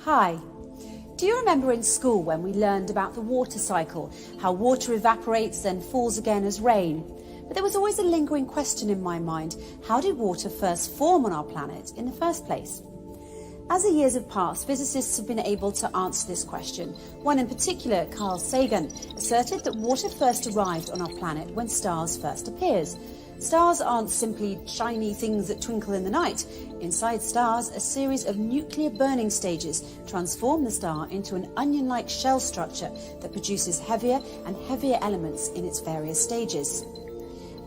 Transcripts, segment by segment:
Hi. Do you remember in school when we learned about the water cycle, how water evaporates then falls again as rain? But there was always a lingering question in my mind: how did water first form on our planet in the first place? As the years have passed, physicists have been able to answer this question. One in particular, Carl Sagan, asserted that water first arrived on our planet when stars first appeared. Stars aren't simply shiny things that twinkle in the night. Inside stars, a series of nuclear burning stages transform the star into an onion-like shell structure that produces heavier and heavier elements in its various stages.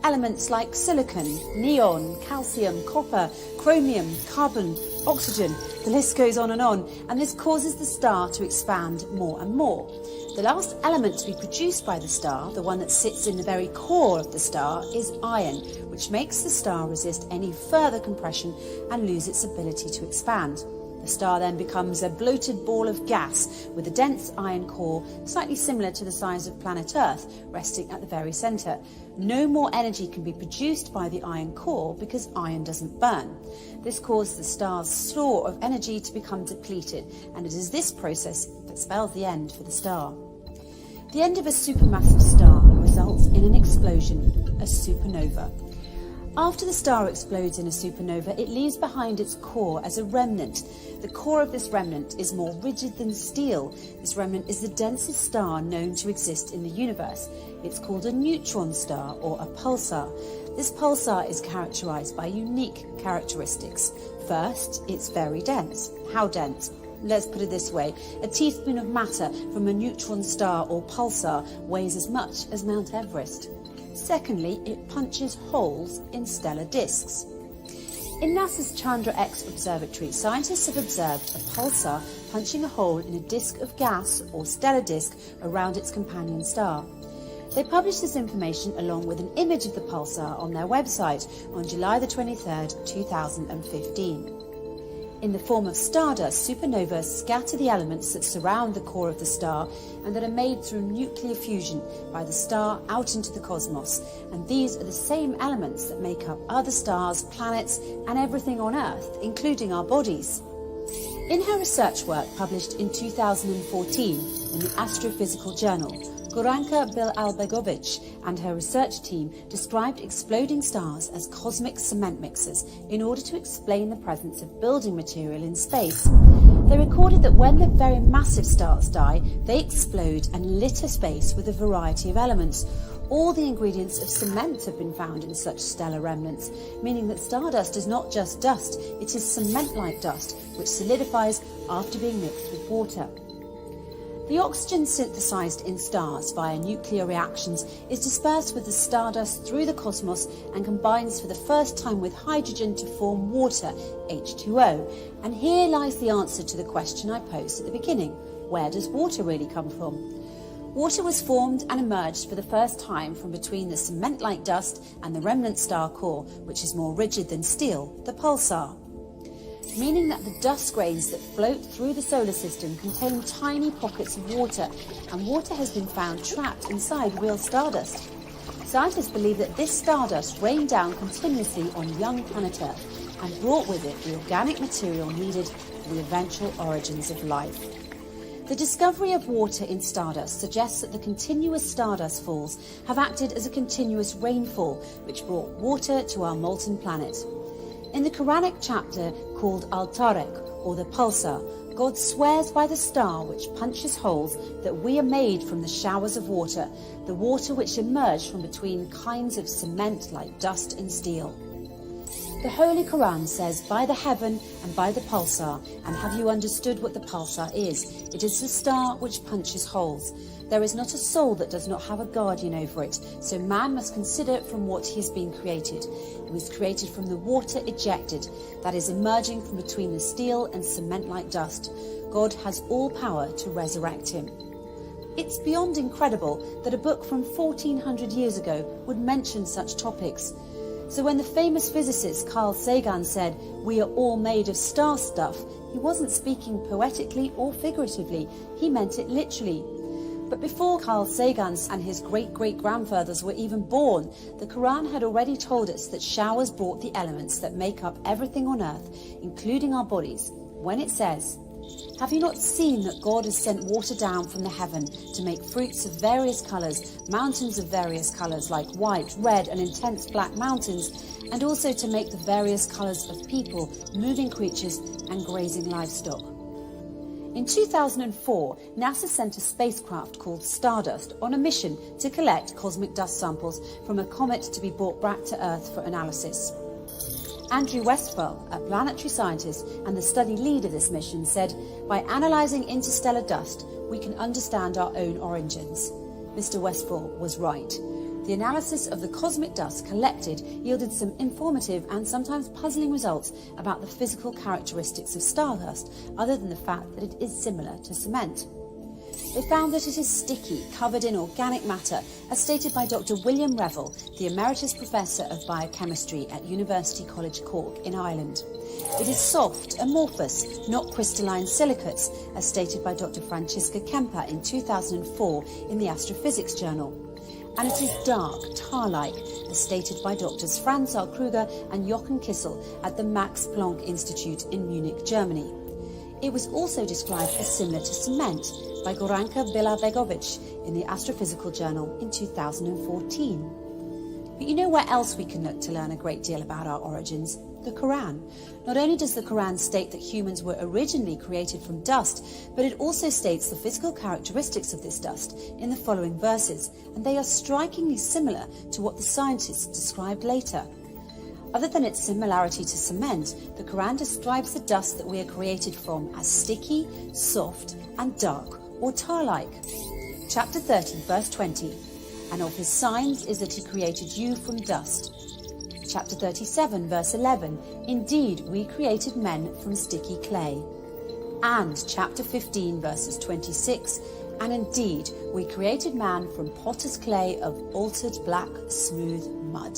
Elements like silicon, neon, calcium, copper, chromium, carbon, oxygen, the list goes on, and this causes the star to expand more and more. The last element to be produced by the star, the one that sits in the very core of the star, is iron, which makes the star resist any further compression and lose its ability to expand. The star then becomes a bloated ball of gas with a dense iron core, slightly similar to the size of planet Earth, resting at the very centre. No more energy can be produced by the iron core because iron doesn't burn. This causes the star's store of energy to become depleted, and it is this process that spells the end for the star. The end of a supermassive star results in an explosion, a supernova. After the star explodes in a supernova, it leaves behind its core as a remnant. The core of this remnant is more rigid than steel. This remnant is the densest star known to exist in the universe. It's called a neutron star or a pulsar. This pulsar is characterized by unique characteristics. First, it's very dense. How dense? Let's put it this way: a teaspoon of matter from a neutron star or pulsar weighs as much as Mount Everest. Secondly, it punches holes in stellar disks. In NASA's Chandra X observatory, scientists have observed a pulsar punching a hole in a disk of gas or stellar disk around its companion star. They published this information along with an image of the pulsar on their website on July the 23rd, 2015. In the form of stardust, supernovas scatter the elements that surround the core of the star and that are made through nuclear fusion by the star out into the cosmos. And these are the same elements that make up other stars, planets, and everything on Earth, including our bodies. In her research work published in 2014 in the Astrophysical Journal, Goranka Bil-Albegovic and her research team described exploding stars as cosmic cement mixers in order to explain the presence of building material in space. They recorded that when the very massive stars die, they explode and litter space with a variety of elements. All the ingredients of cement have been found in such stellar remnants, meaning that stardust is not just dust, it is cement-like dust, which solidifies after being mixed with water. The oxygen synthesized in stars via nuclear reactions is dispersed with the stardust through the cosmos and combines for the first time with hydrogen to form water, H2O. And here lies the answer to the question I posed at the beginning: where does water really come from? Water was formed and emerged for the first time from between the cement-like dust and the remnant star core, which is more rigid than steel, the pulsar. Meaning that the dust grains that float through the solar system contain tiny pockets of water, and water has been found trapped inside real stardust. Scientists believe that this stardust rained down continuously on young planet Earth and brought with it the organic material needed for the eventual origins of life. The discovery of water in stardust suggests that the continuous stardust falls have acted as a continuous rainfall, which brought water to our molten planet. In the Quranic chapter called Al-Tarq, or the Pulsar, God swears by the star which punches holes that we are made from the showers of water, the water which emerged from between kinds of cement like dust and steel. The Holy Quran says, by the heaven and by the pulsar, and have you understood what the pulsar is? It is the star which punches holes. There is not a soul that does not have a guardian over it, so man must consider from what he has been created. It was created from the water ejected, that is emerging from between the steel and cement-like dust. God has all power to resurrect him. It's beyond incredible that a book from 1400 years ago would mention such topics. So when the famous physicist Carl Sagan said, "We are all made of star stuff," he wasn't speaking poetically or figuratively, he meant it literally. But before Carl Sagan and his great-great-grandfathers were even born, the Quran had already told us that showers brought the elements that make up everything on earth, including our bodies, when it says, Have you not seen that God has sent water down from the heaven to make fruits of various colours, mountains of various colours like white, red and intense black mountains, and also to make the various colours of people, moving creatures and grazing livestock? In 2004, NASA sent a spacecraft called Stardust on a mission to collect cosmic dust samples from a comet to be brought back to Earth for analysis. Andrew Westphal, a planetary scientist and the study lead of this mission, said, "By analysing interstellar dust, we can understand our own origins." Mr. Westphal was right. The analysis of the cosmic dust collected yielded some informative and sometimes puzzling results about the physical characteristics of stardust, other than the fact that it is similar to cement. They found that it is sticky, covered in organic matter, as stated by Dr. William Revel, the Emeritus Professor of Biochemistry at University College Cork in Ireland. It is soft, amorphous, not crystalline silicates, as stated by Dr. Franziska Kemper in 2004 in the Astrophysics Journal. And it is dark, tar-like, as stated by Drs. Franz R. Kruger and Jochen Kissel at the Max Planck Institute in Munich, Germany. It was also described as similar to cement by Goranka Bilabegovic in the Astrophysical Journal in 2014. But you know where else we can look to learn a great deal about our origins? The Quran. Not only does the Quran state that humans were originally created from dust, but it also states the physical characteristics of this dust in the following verses, and they are strikingly similar to what the scientists described later. Other than its similarity to cement, the Quran describes the dust that we are created from as sticky, soft and dark or tar-like. Chapter 30, verse 20. And of his signs is that he created you from dust. Chapter 37, verse 11. Indeed, we created men from sticky clay. And chapter 15, verses 26. And indeed, we created man from potter's clay of altered black, smooth mud.